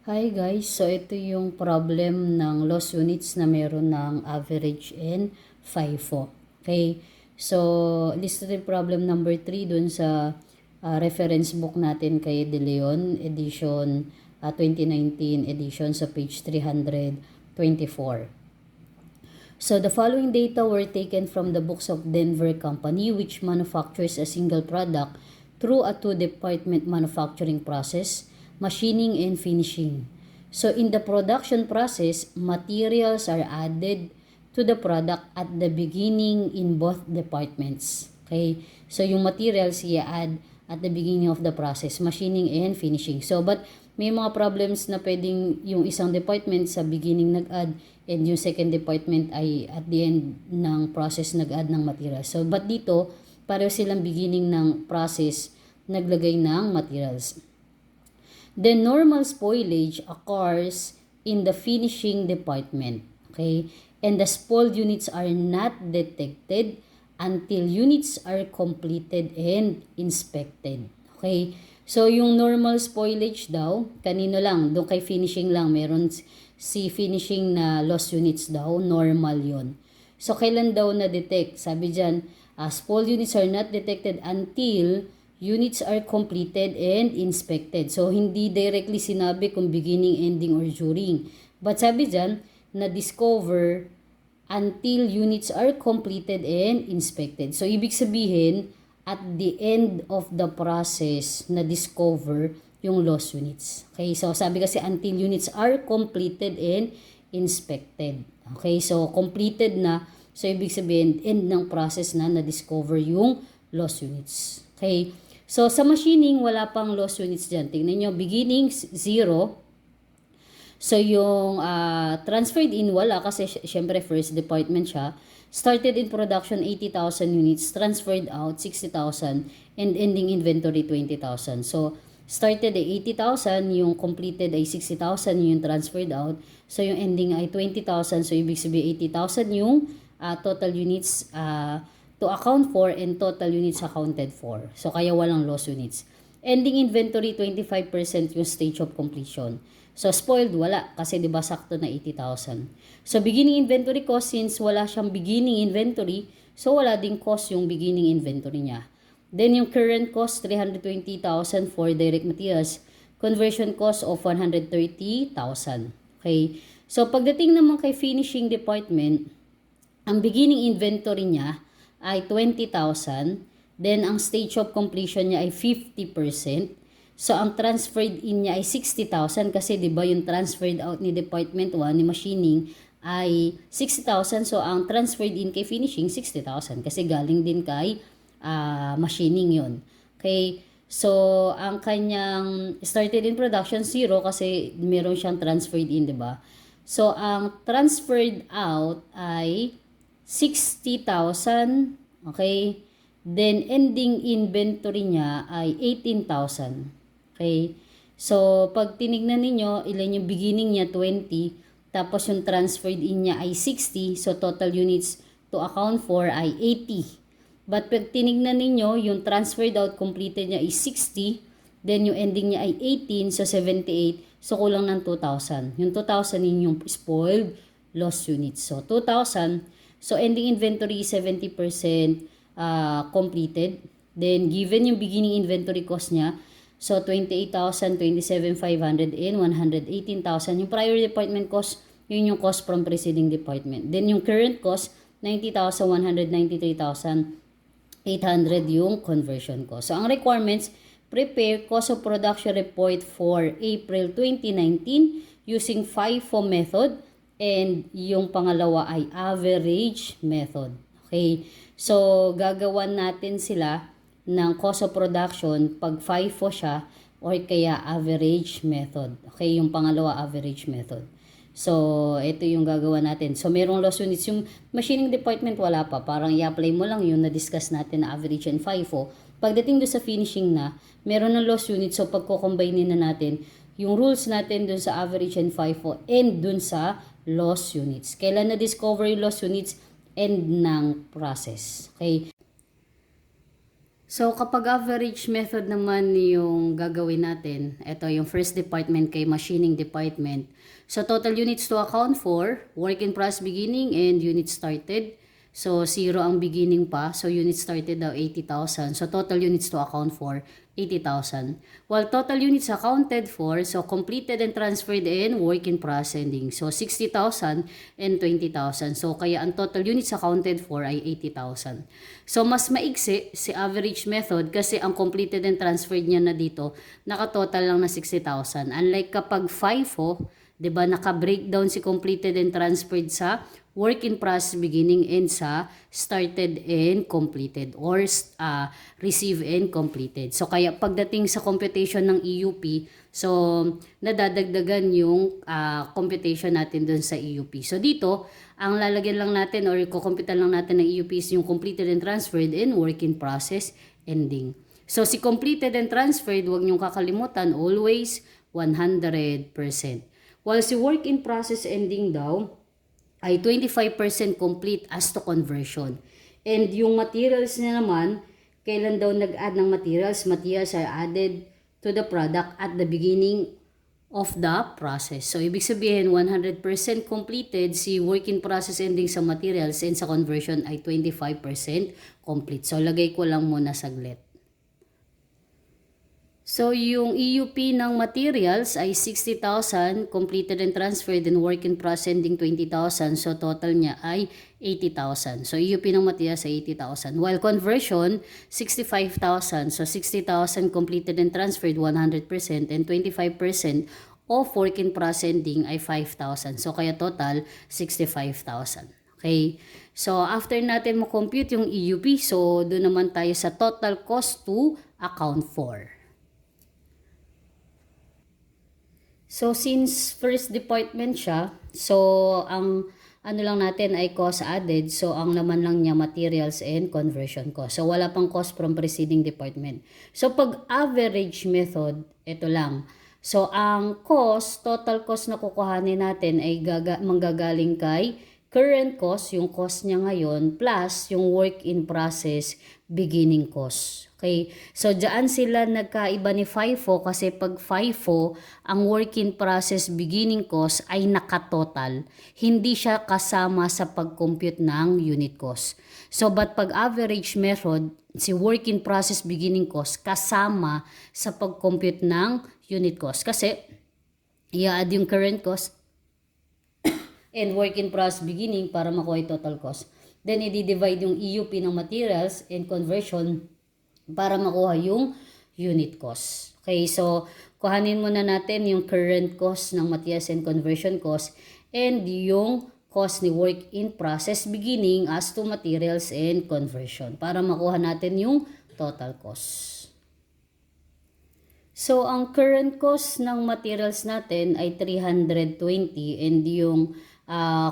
Hi guys, so ito yung problem ng loss units na meron ng average and FIFO. Okay, so listed problem number 3 dun sa reference book natin kay De Leon, edition 2019 edition sa page 324. So the following data were taken from the books of Denver Company, which manufactures a single product through a two-department manufacturing process, machining and finishing. So in the production process, materials are added to the product at the beginning in both departments. Okay? So yung materials i-add at the beginning of the process, machining and finishing. So but may mga problems na pwedeng yung isang department sa beginning nag-add and yung second department ay at the end ng process nag-add ng materials. So but dito, pareho silang beginning ng process naglagay ng materials. The normal spoilage occurs in the finishing department. Okay? And the spoiled units are not detected until units are completed and inspected. Okay? So, yung normal spoilage daw, kanino lang, doon kay finishing lang, meron si finishing na loss units daw, normal yon. So, kailan daw na-detect? Sabi dyan, spoiled units are not detected until units are completed and inspected. So, hindi directly sinabi kung beginning, ending, or during. But sabi dyan, na-discover until units are completed and inspected. So, ibig sabihin, at the end of the process, na-discover yung loss units. Okay, so sabi kasi until units are completed and inspected. Okay, so completed na, so ibig sabihin, end ng process na na-discover yung loss units. Okay, so sa machining, wala pang loss units dyan. Tingnan nyo, beginning, 0. So, yung transferred in, wala kasi syempre first department siya. Started in production, 80,000 units. Transferred out, 60,000. And ending inventory, 20,000. So, started ay 80,000. Yung completed ay 60,000. Yung transferred out. So, yung ending ay 20,000. So, ibig sabihin 80,000 yung total units to account for and total units accounted for. So, kaya walang loss units. Ending inventory, 25% yung stage of completion. So, spoiled, wala. Kasi diba sakto na 80,000. So, beginning inventory cost, since wala siyang beginning inventory, so wala ding cost yung beginning inventory niya. Then, yung current cost, 320,000 for direct materials. Conversion cost of 130,000. Okay? So, pagdating naman kay finishing department, ang beginning inventory niya ay 20,000. Then, ang stage of completion niya ay 50%. So, ang transferred in niya ay 60,000 kasi 'di ba yung transferred out ni Department 1 ni machining ay 60,000. So, ang transferred in kay finishing 60,000 kasi galing din kay machining 'yon. Okay? So, ang kanyang started in production 0 kasi meron siyang transferred in, 'di ba? So, ang transferred out ay 60,000, okay? Then, ending inventory niya ay 18,000. Okay? So, pag tinignan ninyo, ilan yung beginning niya, 20. Tapos yung transferred in niya ay 60. So, total units to account for ay 80. But pag tinignan ninyo, yung transferred out completed niya is 60. Then, yung ending niya ay 18. So, 78. So, kulang ng 2,000. Yung 2,000 yun yung spoiled loss units. So, 2,000. So, ending inventory 70% completed. Then, given yung beginning inventory cost niya, so 28,000, 27,500, and 118,000. Yung prior department cost, yun yung cost from preceding department. Then, yung current cost, 90,000, 193,800 yung conversion cost. So, ang requirements, prepare cost of production report for April 2019 using FIFO method, and yung pangalawa ay average method. Okay? So, gagawan natin sila ng cost of production pag FIFO siya or kaya average method. Okay, yung pangalawa average method. So, ito yung gagawa natin. So, merong loss units. Yung machining department wala pa. Parang i-apply mo lang yung na-discuss natin na average and FIFO. Pagdating doon sa finishing na, meron ng loss units. So, pagko-combine na natin yung rules natin doon sa average and FIFO and doon sa loss units. Kailan na-discover yung loss units? End ng process. Okay? So, kapag average method naman yung gagawin natin, ito yung first department kay machining department. So, total units to account for, work in process beginning and units started. So, 0 ang beginning pa. So, units started daw 80,000. So, total units to account for 80,000. While total units accounted for, so completed and transferred in work in process ending. So, 60,000 and 20,000. So, kaya ang total units accounted for ay 80,000. So, mas maigsi si average method kasi ang completed and transferred niya na dito, nakatotal lang na 60,000. Unlike kapag FIFO, 'di ba, naka-breakdown si completed and transferred sa work in process beginning and sa started and completed or receive and completed. So kaya pagdating sa computation ng EUP, so nadadagdagan yung computation natin dun sa EUP. So dito, ang lalagyan lang natin or kukumpitan lang natin ng EUP is yung completed and transferred and work in process ending. So si completed and transferred, huwag niyong kakalimutan, always 100%. While si work in process ending daw, ay 25% complete as to conversion. And yung materials niya naman, kailan daw nag-add ng materials? Materials are added to the product at the beginning of the process. So, ibig sabihin, 100% completed si work in process ending sa materials and sa conversion ay 25% complete. So, lagay ko lang muna saglit. So, yung EUP ng materials ay 60,000, completed and transferred, and work in process ending 20,000. So, total niya ay 80,000. So, EUP ng materials ay 80,000. While conversion, 65,000. So, 60,000 completed and transferred, 100%, and 25% of work in process ending ay 5,000. So, kaya total, 65,000. Okay? So, after natin mo-compute yung EUP, so, doon naman tayo sa total cost to account for. So, since first department siya, so, ang ano lang natin ay cost added. So, ang naman lang niya materials and conversion cost. So, wala pang cost from preceding department. So, pag average method, ito lang. So, ang cost, total cost na kukuhanin natin ay manggagaling kay current cost, yung cost niya ngayon, plus yung work in process beginning cost. Okay, so dyan sila nagkaiba ni FIFO kasi pag FIFO, ang work in process beginning cost ay nakatotal. Hindi siya kasama sa pag-compute ng unit cost. So but pag average method, si work in process beginning cost kasama sa pag-compute ng unit cost. Kasi i-add yung current cost and work in process beginning para makuha yung total cost. Then i-divide yung EUP ng materials and conversion para makuha yung unit cost. Okay, so kuhanin muna natin yung current cost ng materials and conversion cost and yung cost ni work in process beginning as to materials and conversion para makuha natin yung total cost. So, ang current cost ng materials natin ay 320 and yung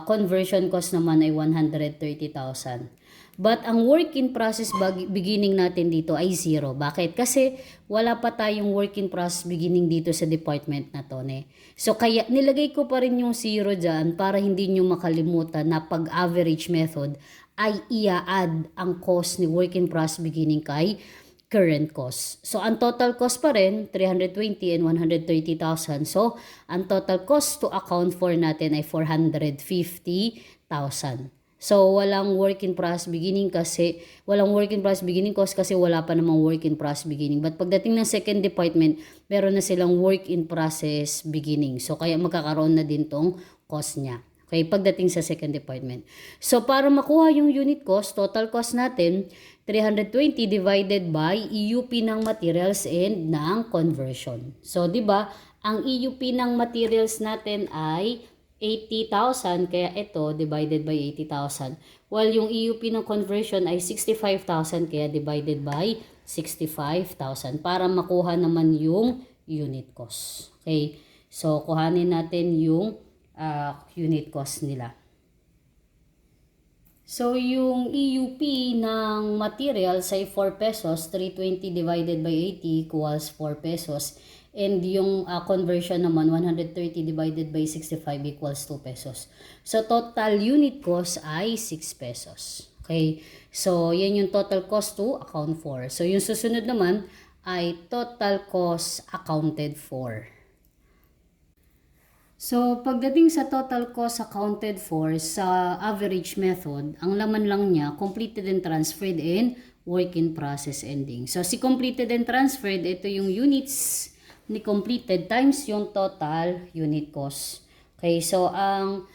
conversion cost naman ay 130,000. But ang work in process beginning natin dito ay 0. Bakit? Kasi wala pa tayong work in process beginning dito sa department na to. So kaya nilagay ko pa rin yung 0 dyan para hindi nyo makalimutan na pag average method ay ia-add ang cost ni work in process beginning kay current cost. So ang total cost pa rin 320 and 130,000. So ang total cost to account for natin ay 450,000. So, walang work in process beginning kasi, walang work in process beginning cost kasi wala pa namang work in process beginning. But pagdating ng second department, meron na silang work in process beginning. So, kaya magkakaroon na din tong cost niya. Okay, pagdating sa second department. So, para makuha yung unit cost, total cost natin, 320 divided by EUP ng materials and ng conversion. So, di ba, ang EUP ng materials natin ay 80,000, kaya ito divided by 80,000. While yung EUP ng conversion ay 65,000, kaya divided by 65,000 para makuha naman yung unit cost. Okay, so kuhanin natin yung unit cost nila. So yung EUP ng materials ay 4 pesos, 320 divided by 80 equals 4 pesos. And yung conversion naman, 130 divided by 65 equals 2 pesos. So, total unit cost ay 6 pesos. Okay. Okay? So, yan yung total cost to account for. So, yung susunod naman ay total cost accounted for. So, pagdating sa total cost accounted for sa average method, ang laman lang niya, completed and transferred and work in process ending. So, si completed and transferred, ito yung units ni completed times yung total unit cost. Okay, so ang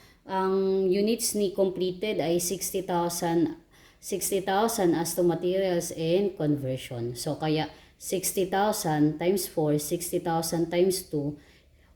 units ni completed ay 60,000 as to materials and conversion. So, kaya 60,000 times 4, 60,000 times 2,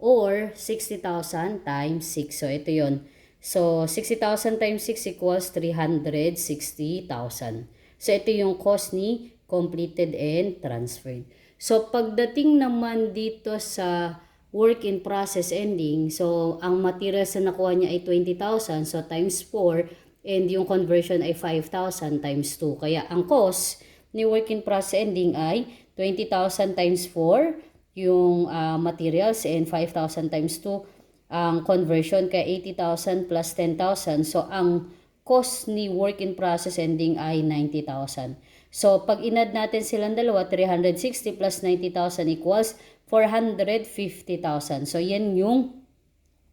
or 60,000 times 6. So, ito yon. So, 60,000 times 6 equals 360,000. So, ito yung cost ni completed and transferred. So, pagdating naman dito sa work in process ending, so, ang materials na nakuha niya ay 20,000. So, times 4. And yung conversion ay 5,000 times 2. Kaya, ang cost ni work in process ending ay 20,000 times 4 yung materials and 5,000 times 2 ang conversion, kaya 80,000 plus 10,000. So, ang cost ni work in process ending ay 90,000. So, pag inad natin silang dalawa, 360 plus 90,000 equals 450,000. So, yan yung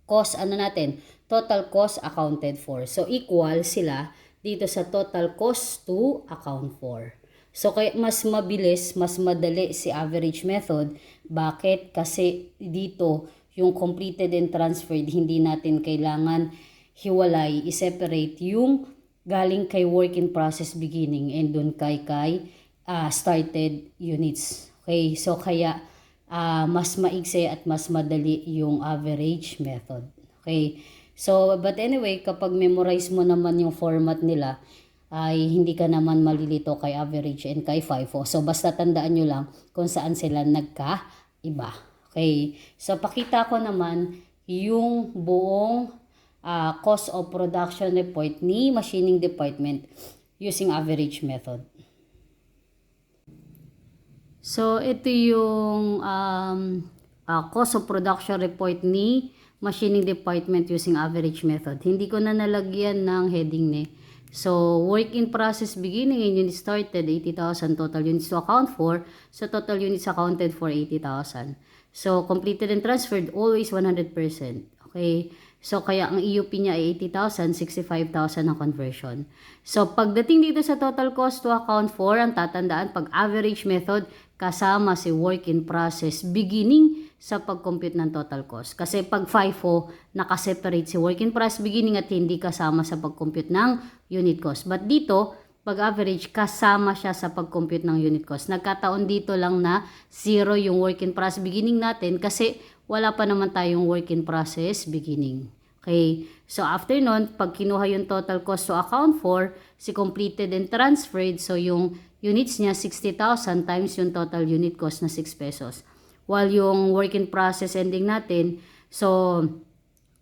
cost natin, total cost accounted for. So, equal sila dito sa total cost to account for. So, kaya mas mabilis, mas madali si average method. Bakit? Kasi dito, yung completed and transferred, hindi natin kailangan hiwalay, i-separate yung galing kay work in process beginning and dun kay started units. Okay? So, kaya mas maigsi at mas madali yung average method. Okay? So, but anyway, kapag memorize mo naman yung format nila, ay hindi ka naman malilito kay average and kay FIFO. So, basta tandaan nyo lang kung saan sila nagkaiba. Okay? So, pakita ko naman yung buong cost of production report ni machining department using average method. So, ito yung cost of production report ni machining department using average method. Hindi ko na nalagyan ng heading ni. So, work in process beginning and units started, 80,000 total units to account for. So, total units accounted for 80,000. So, completed and transferred, always 100%. Okay? So, kaya ang EUP niya ay 80,000, 65,000 ang conversion. So, pagdating dito sa total cost to account for, ang tatandaan, pag average method, kasama si work in process beginning sa pag-compute ng total cost. Kasi pag FIFO, nakaseparate si work in process beginning at hindi kasama sa pag-compute ng unit cost. But dito, pag average, kasama siya sa pag-compute ng unit cost. Nagkataon dito lang na 0 yung work in process beginning natin kasi wala pa naman tayong work in process beginning. Okay, so after nun, pag kinuha yung total cost to account for, si completed and transferred, so yung units niya 60,000 times yung total unit cost na 6 pesos. While yung work in process ending natin, so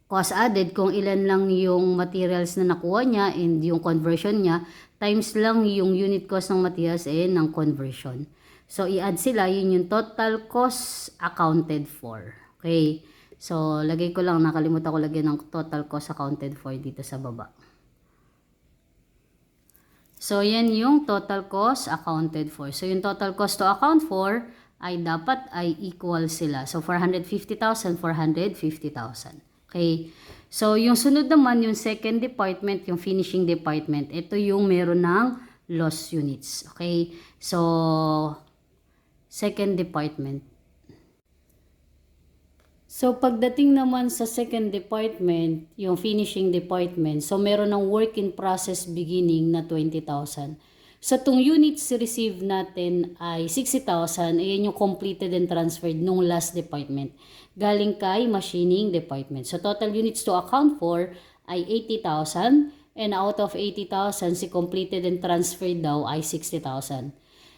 cost added kung ilan lang yung materials na nakuha niya and yung conversion niya, times lang yung unit cost ng materials and ng conversion. So i-add sila, yun yung total cost accounted for. Okay, so lagay ko lang, nakalimutan ko lagyan ng total cost accounted for dito sa baba. So, yan yung total cost accounted for. So, yung total cost to account for ay dapat ay equal sila. So, 450,000, 450,000. Okay. So, yung sunod naman, yung second department, yung finishing department. Ito yung meron ng loss units. Okay. So, second department. So, pagdating naman sa second department, yung finishing department, so meron ng work in process beginning na 20,000. So, itong units received natin ay 60,000. Ayan yung completed and transferred nung last department. Galing kay machining department. So, total units to account for ay 80,000. And out of 80,000, si completed and transferred daw ay 60,000.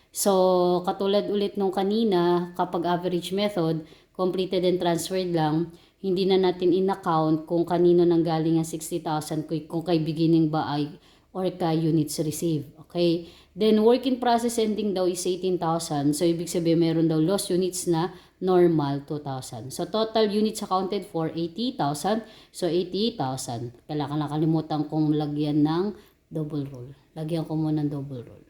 So, katulad ulit nung kanina, kapag average method, completed and transferred lang, hindi na natin in-account kung kanino nang galing ang 60,000, kung kay beginning ba ay or kay units received. Okay? Then, work in process ending daw is 18,000. So, ibig sabihin, meron daw lost units na normal 2,000. So, total units accounted for 80,000. So, 80,000. Kailangan nakalimutan kong lagyan ng double rule. Lagyan ko muna ng double rule.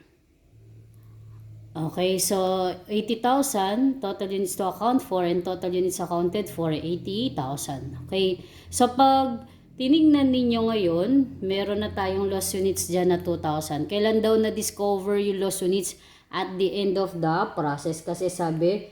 Okay, so 80,000 total units to account for and total units accounted for 80,000. Okay, so pag tinignan ninyo ngayon, meron na tayong lost units dyan na 2,000. Kailan daw na-discover yung lost units? At the end of the process. Kasi sabi,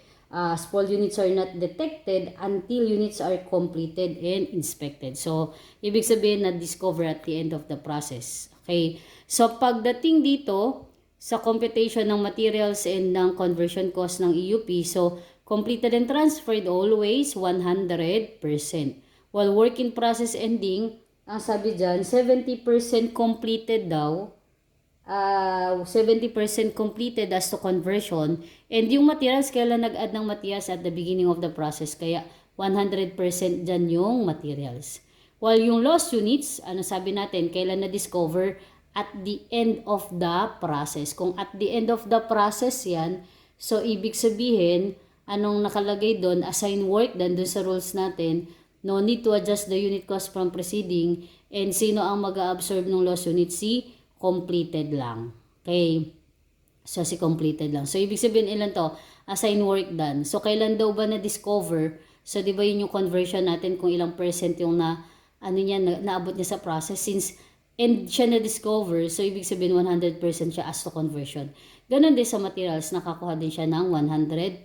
small units are not detected until units are completed and inspected. So, ibig sabihin na-discover at the end of the process. Okay, so pagdating dito, sa computation ng materials and ng conversion cost ng EUP, so completed and transferred always 100%. While work in process ending, ang sabi dyan, 70% completed daw, 70% completed as to conversion, and yung materials, kailan nag-add ng materials at the beginning of the process, kaya 100% dyan yung materials. While yung lost units, ano sabi natin, kailan na-discover? At the end of the process. Kung at the end of the process yan, so ibig sabihin, anong nakalagay doon, assign work doon sa rules natin, no need to adjust the unit cost from preceding, and sino ang mag-absorb ng lost unit? Si completed lang. Okay? So si completed lang. So ibig sabihin ilan to? Assign work done. So kailan daw ba na-discover? So di ba yun yung conversion natin kung ilang percent yung naabot niya sa process, since and siya na-discover, so ibig sabihin 100% siya as to conversion. Ganon din sa materials, nakakuha din siya ng 100%.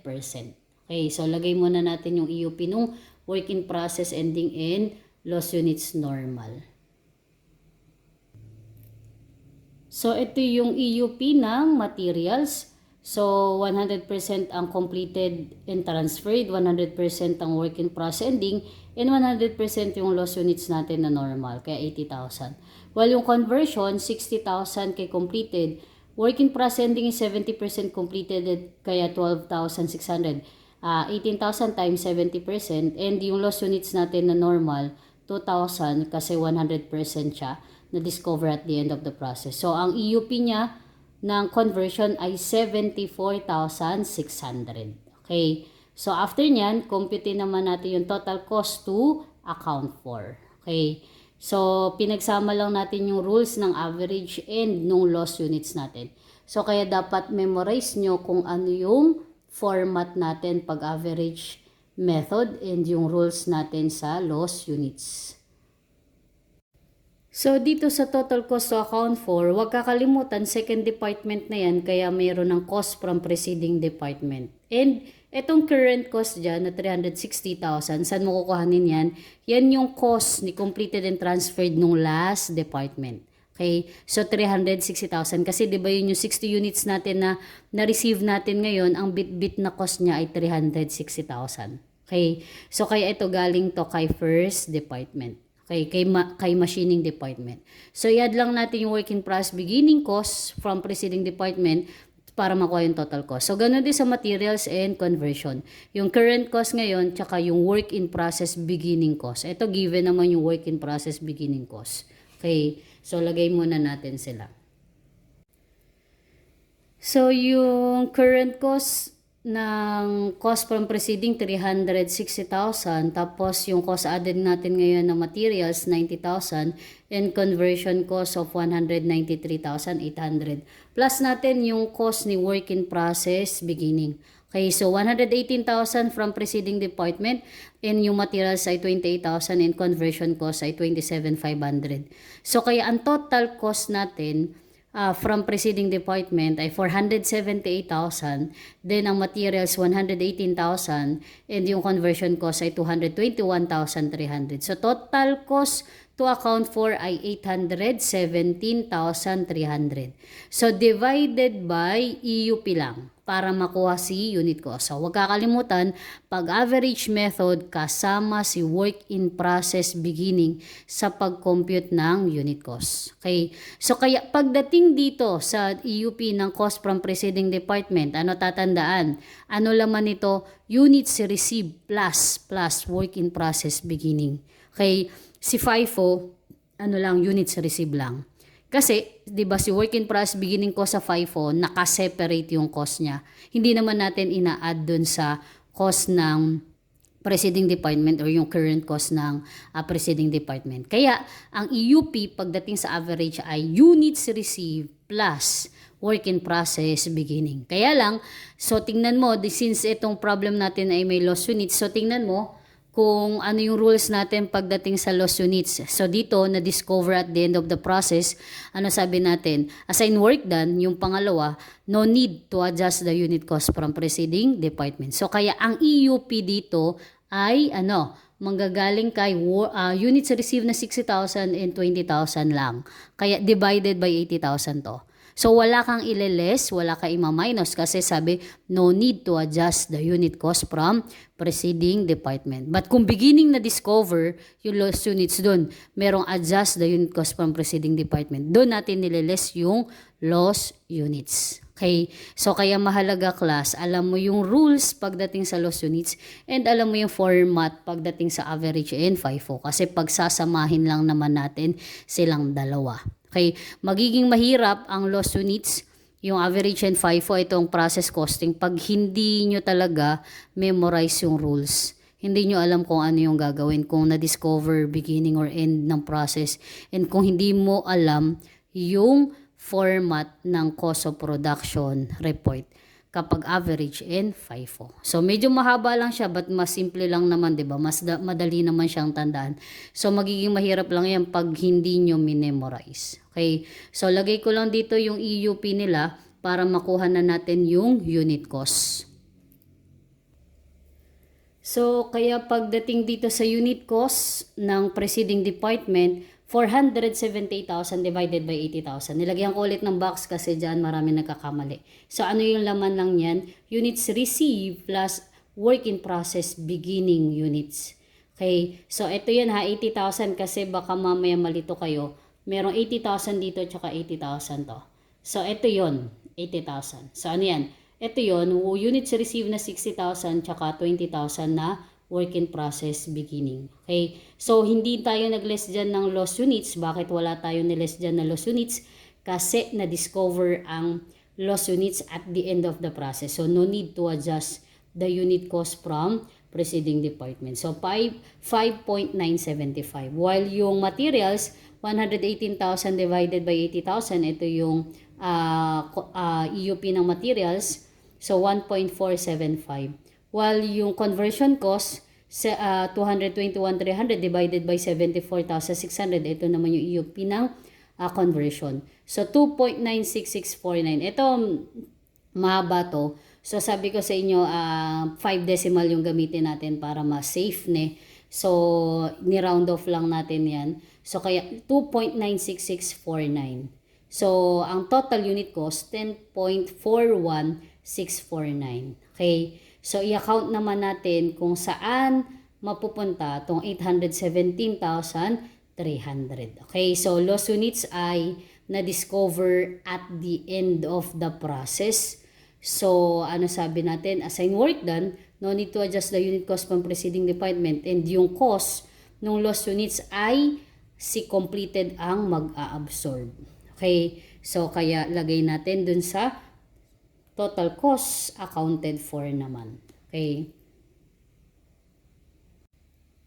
Okay, so lagay muna natin yung EUP nung work in process ending in lost units normal. So ito yung EUP ng materials. So 100% ang completed and transferred, 100% ang work in process ending, and 100% yung lost units natin na normal, kaya 80,000. While yung conversion, 60,000 kay completed, work in process ending is 70% completed, kaya 12,600. 18,000 times 70%, and yung lost units natin na normal, 2,000 kasi 100% siya na-discover at the end of the process. So ang EUP niya ng conversion ay 74,600. Okay. So after nyan, compute naman natin yung total cost to account for. Okay. So pinagsama lang natin yung rules ng average and nung loss units natin. So kaya dapat memorize nyo kung ano yung format natin pag average method and yung rules natin sa loss units. So, dito sa total cost to account for, huwag kakalimutan, second department na yan, kaya mayroon ng cost from preceding department. And, etong current cost dyan na 360,000, saan mo kukuhanin yan? Yan yung cost ni completed and transferred nung last department. Okay? So, 360,000. Kasi, di ba yun yung 60 units natin na na-receive natin ngayon, ang bit-bit na cost niya ay 360,000. Okay? So, kaya ito galing to kay first department. Okay, kay machining department. So, i-add lang natin yung work in process beginning cost from preceding department para makuha yung total cost. So, ganun din sa materials and conversion. Yung current cost ngayon, tsaka yung work in process beginning cost. Ito, given naman yung work in process beginning cost. Okay, so lagay muna natin sila. So, yung current cost ng cost from preceding 360,000, tapos yung cost added natin ngayon na materials 90,000, and conversion cost of 193,800, plus natin yung cost ni work in process beginning. Okay, so 118,000 from preceding department, and yung materials ay 28,000, and conversion cost ay 27,500. So kaya ang total cost natin from preceding department ay 478,000, then ang materials 118,000, and yung conversion cost ay 221,300. So total cost to account for ay 817,300. So divided by EUP lang para makuha si unit cost. So huwag kakalimutan, pag average method kasama si work in process beginning sa pag-compute ng unit cost. Okay? So kaya pagdating dito sa EUP ng cost from preceding department, ano tatandaan? Ano laman nito? Units received plus work in process beginning. Okay? Si FIFO, ano lang, units received lang. Kasi, di ba si work in process beginning cost sa FIFO, nakaseparate yung cost niya. Hindi naman natin ina-add dun sa cost ng preceding department or yung current cost ng preceding department. Kaya, ang EUP pagdating sa average ay units received plus work in process beginning. Kaya lang, so tingnan mo, since itong problem natin ay may loss units, so tingnan mo kung ano yung rules natin pagdating sa loss units. So dito, na-discover at the end of the process, ano sabi natin? Assign work done, yung pangalawa, no need to adjust the unit cost from preceding department. So kaya ang EUP dito ay manggagaling kay units received na 60,000 and 20,000 lang. Kaya divided by 80,000 to. So wala kang ile-less, wala kang ima-minus kasi sabi no need to adjust the unit cost from preceding department. But kung beginning na discover yung loss units doon, merong adjust the unit cost from preceding department. Doon natin nile-less yung loss units. Okay? So kaya mahalaga class, alam mo yung rules pagdating sa loss units and alam mo yung format pagdating sa average and FIFO kasi pagsasamahin lang naman natin silang dalawa. Okay, magiging mahirap ang loss units, yung average and FIFO, itong process costing, pag hindi nyo talaga memorize yung rules. Hindi nyo alam kung ano yung gagawin, kung na-discover beginning or end ng process, and kung hindi mo alam yung format ng cost of production report kapag average and FIFO. So medyo mahaba lang siya but mas simple lang naman, 'di ba? Madali naman siyang tandaan. So magiging mahirap lang 'yan pag hindi nyo minemorize. Okay? So lagay ko lang dito yung EUP nila para makuha na natin yung unit cost. So kaya pagdating dito sa unit cost ng preceding department, 478,000 divided by 80,000. Nilagyan ko ulit ng box kasi dyan marami nagkakamali. So ano yung laman lang yan? Units received plus work in process beginning units. Okay, so ito yan ha, 80,000 kasi baka mamaya malito kayo. Merong 80,000 dito tsaka 80,000 to. So ito yon 80,000. So ano yan? Ito yon units received na 60,000 tsaka 20,000 na work in process beginning. Okay? So, hindi tayo nag-less dyan ng loss units. Bakit wala tayo ni-less dyan na loss units? Kasi na-discover ang loss units at the end of the process. So, no need to adjust the unit cost from preceding department. So, 5.975. While yung materials, 118,000 divided by 80,000, ito yung EUP ng materials. So, 1.475. While yung conversion cost, 221,300 divided by 74,600, ito naman yung EUP ng conversion. So, 2.96649. Ito, mahaba to. So, sabi ko sa inyo, 5 decimal yung gamitin natin para ma-safe ne. So, ni-round off lang natin yan. So, kaya 2.96649. So, ang total unit cost, 10.41649. Okay? So, i-account naman natin kung saan mapupunta itong 817,300. Okay, so loss units ay na-discover at the end of the process. So, ano sabi natin? Assign work done, no need to adjust the unit cost from preceding department, and yung cost ng loss units ay si completed ang mag-a-absorb. Okay, so kaya lagay natin dun sa total cost accounted for naman. Okay.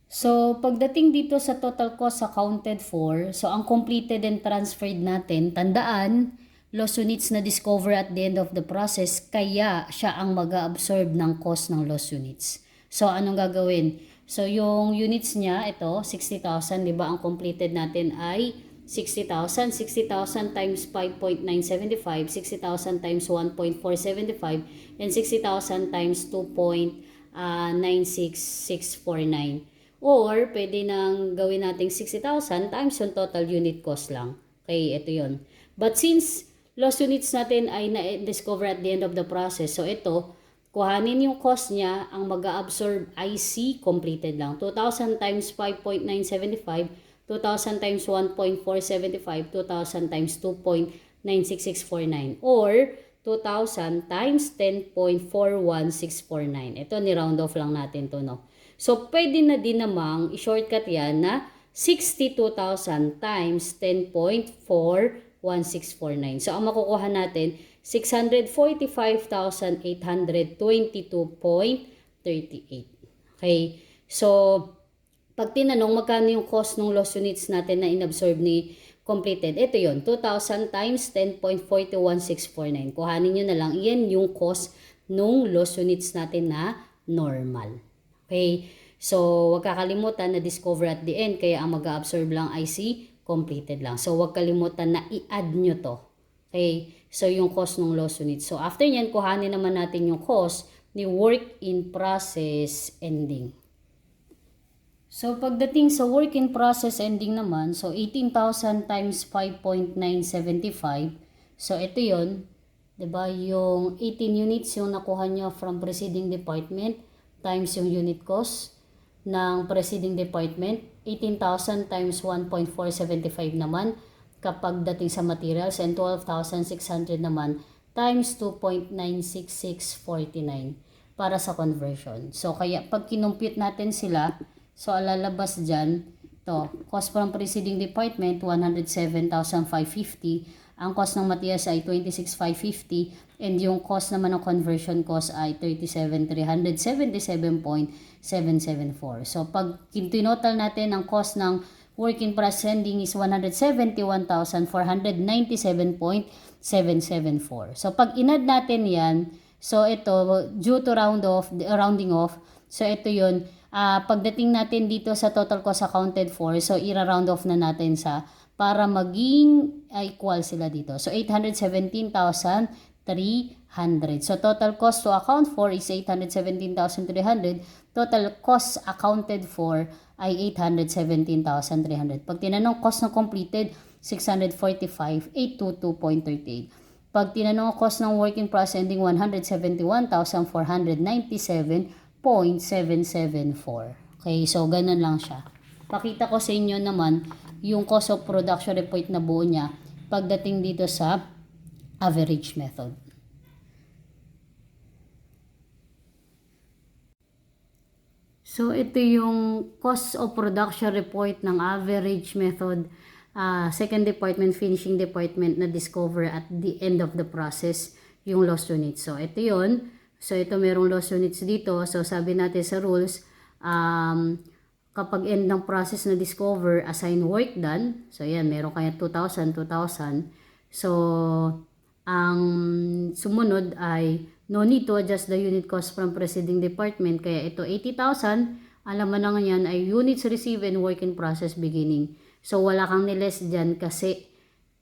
So, pagdating dito sa total cost accounted for, so ang completed and transferred natin, tandaan, loss units na discover at the end of the process, kaya siya ang mag-absorb ng cost ng loss units. So, anong gagawin? So, yung units niya, ito, 60,000, di ba? Ang completed natin ay 60,000. 60,000 times 5.975, 60,000 times 1.475, and 60,000 times 2.96649. Or, pwede nang gawin nating 60,000 times yung total unit cost lang. Okay, ito yon. But since loss units natin ay na-discover at the end of the process, so ito, kuhanin yung cost niya, ang mag-absorb IC completed lang. 2,000 times 5.975, 2,000 times 1.475, 2,000 times 2.96649, or 2,000 times 10.41649. Ito, ni-round off lang natin to, no? So, pwede na din namang i-shortcut yan na 62,000 times 10.41649. So, ang makukuha natin, 645,822.38. Okay? So, pag tinanong magkano yung cost ng loss units natin na inabsorb ni completed. Ito yon 2,000 times 10.421649. Kuhanin nyo na lang. Yan yung cost nung lost units natin na normal. Okay? So, wag kakalimutan na discover at the end. Kaya ang mag-absorb lang ay si completed lang. So, wag kalimutan na i-add nyo to. Okay? So, yung cost ng lost units. So, after nyan, kuhanin naman natin yung cost ni work in process ending. So, pagdating sa work in process ending naman, so 18,000 times 5.975. So, ito yon, diba? Yung 18 units yung nakuha nyo from preceding department times yung unit cost ng preceding department. 18,000 times 1.475 naman kapag dating sa materials, and 12,600 naman times 2.96649 para sa conversion. So, kaya pag kinumpute natin sila, so, lalabas dyan, to, cost from preceding department, 107,550. Ang cost ng materials ay 26,550. And yung cost naman ng conversion cost ay 37,377.774. So, pag tinotal natin, ang cost ng work in process ending is 171,497.774. So, pag inad natin yan, so ito, due to rounding off, so ito yun, pagdating natin dito sa total cost accounted for, so ira-round off na natin sa para maging equal sila dito. So 817,300. So total cost to account for is 817,300. Total cost accounted for ay 817,300. Pag tinanong cost na completed, 645,822.38. Pag tinanong cost ng work in process ending, 171,497.774. Okay, so ganun lang siya. Pakita ko sa inyo naman yung cost of production report na buo niya pagdating dito sa average method. So, ito yung cost of production report ng average method, second department, finishing department na discover at the end of the process yung lost units. So, ito yun. So, ito merong lost units dito. So, sabi natin sa rules, kapag end ng process na discover, assign work done. So, yan, meron kaya 2,000, 2,000. So, ang sumunod ay no need to adjust the unit cost from preceding department. Kaya ito 80,000, alam mo na yan ay units received and work in process beginning. So, wala kang niles dyan kasi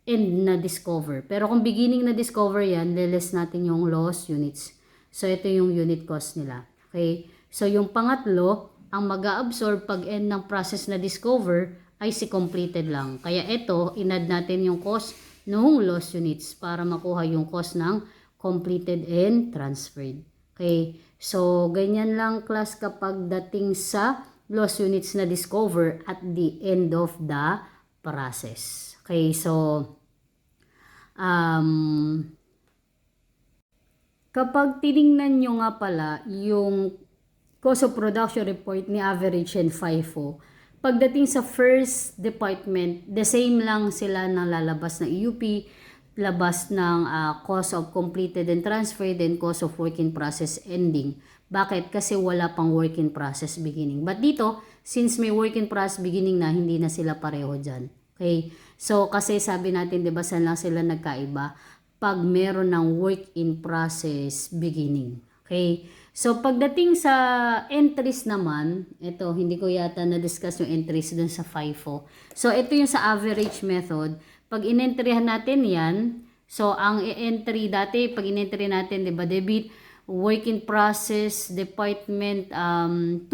end na discover. Pero kung beginning na discover yan, liles natin yung lost units. So, ito yung unit cost nila. Okay? So, yung pangatlo, ang mag-absorb pag end ng process na discover ay si completed lang. Kaya ito, inad natin yung cost ng lost units para makuha yung cost ng completed and transferred. Okay? So, ganyan lang class kapag dating sa lost units na discover at the end of the process. Okay? So, kapag tiningnan nyo nga pala yung cost of production report ni average and FIFO, pagdating sa first department, the same lang sila ng lalabas ng EUP, labas ng cost of completed and transferred, and cost of work in process ending. Bakit? Kasi wala pang work in process beginning. But dito, since may work in process beginning na, hindi na sila pareho dyan. Okay? So, kasi sabi natin, diba, saan lang sila nagkaiba? Pag meron ng work in process beginning. Okay? So, pagdating sa entries naman, ito, hindi ko yata na-discuss yung entries dun sa FIFO. So, ito yung sa average method. Pag in-entryhan natin yan, so, ang entry dati, pag in-entry natin, diba, debit, work in process, department 2,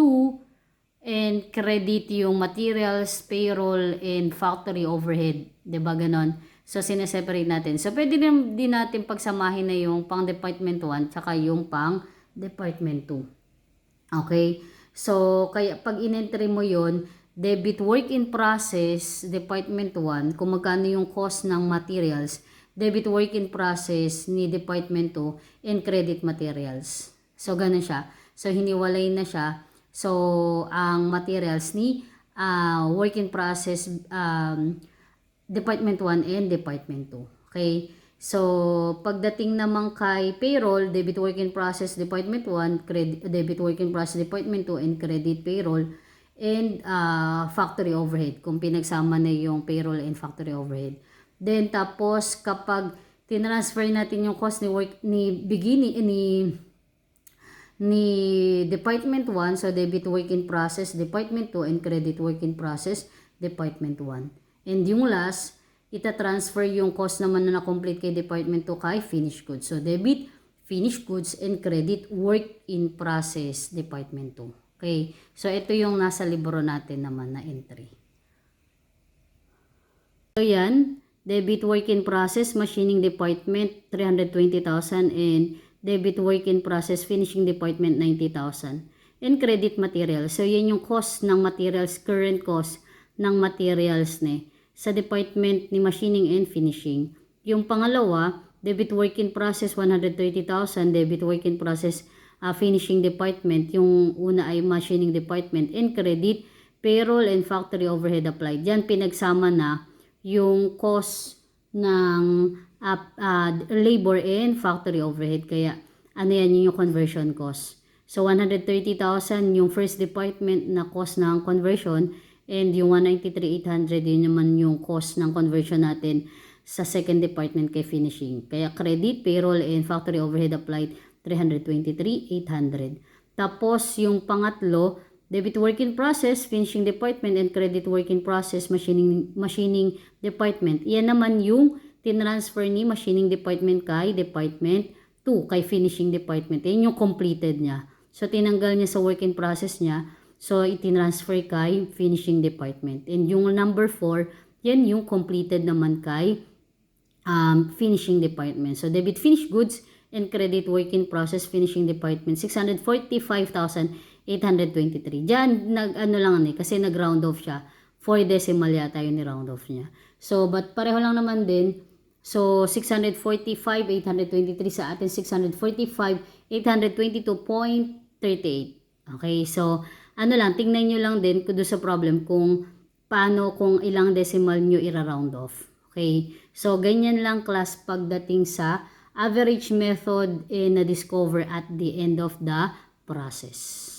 and credit yung materials, payroll, and factory overhead. Diba, ganon? So, sineseparate natin. So, pwede din natin pagsamahin na yung pang department 1, tsaka yung pang department 2. Okay? So, kaya pag in-entry mo yon, debit work in process, department 1, kung magkano yung cost ng materials, debit work in process ni department 2, and credit materials. So, ganun siya. So, hiniwalay na siya. So, ang materials ni work in process, department 1 and department 2. Okay? So, pagdating naman kay payroll, debit work in process department 1, debit work in process department 2, and credit payroll. and factory overhead, kung pinagsama na yung payroll and factory overhead. Then tapos kapag tinransfer natin yung cost ni work ni beginning ni Department 1, so debit work in process Department 2 and credit work in process Department 1. And yung last, ita-transfer yung cost naman na na-complete kay Department 2 kay finished goods. So debit finished goods and credit work in process Department 2. Okay? So ito yung nasa libro natin naman na entry. So yan, debit work in process machining department 320,000 and debit work in process finishing department 90,000. And credit material. So yan yung cost ng materials, current cost ng materials sa department ni machining and finishing. Yung pangalawa, debit work in process 130,000, debit work in process finishing department. Yung una ay machining department and credit payroll and factory overhead applied. Yan pinagsama na yung cost ng labor and factory overhead. Kaya ano yan yung conversion cost. So 130,000 yung first department na cost ng conversion and yung 193,800 yun naman yung cost ng conversion natin sa second department kay finishing. Kaya credit, payroll and factory overhead applied 323,800. Tapos yung pangatlo, debit work in process, finishing department, and credit work in process, machining department. Yan naman yung tinransfer ni machining department kay department 2, kay finishing department. Yan yung completed niya. So, tinanggal niya sa work in process niya. So, itinransfer kay finishing department. And yung number 4, yan yung completed naman kay finishing department. So, debit finished goods and credit work in process finishing department 645,823. Diyan kasi nag-round off siya. 4 decimal yata yun ni round off niya. So but pareho lang naman din. So 645,823 sa atin 645,822.38. Okay, so tingnan nyo lang din doon sa problem kung paano kung ilang decimal nyo ira-round off. Okay, so ganyan lang class pagdating sa average method na discover at the end of the process.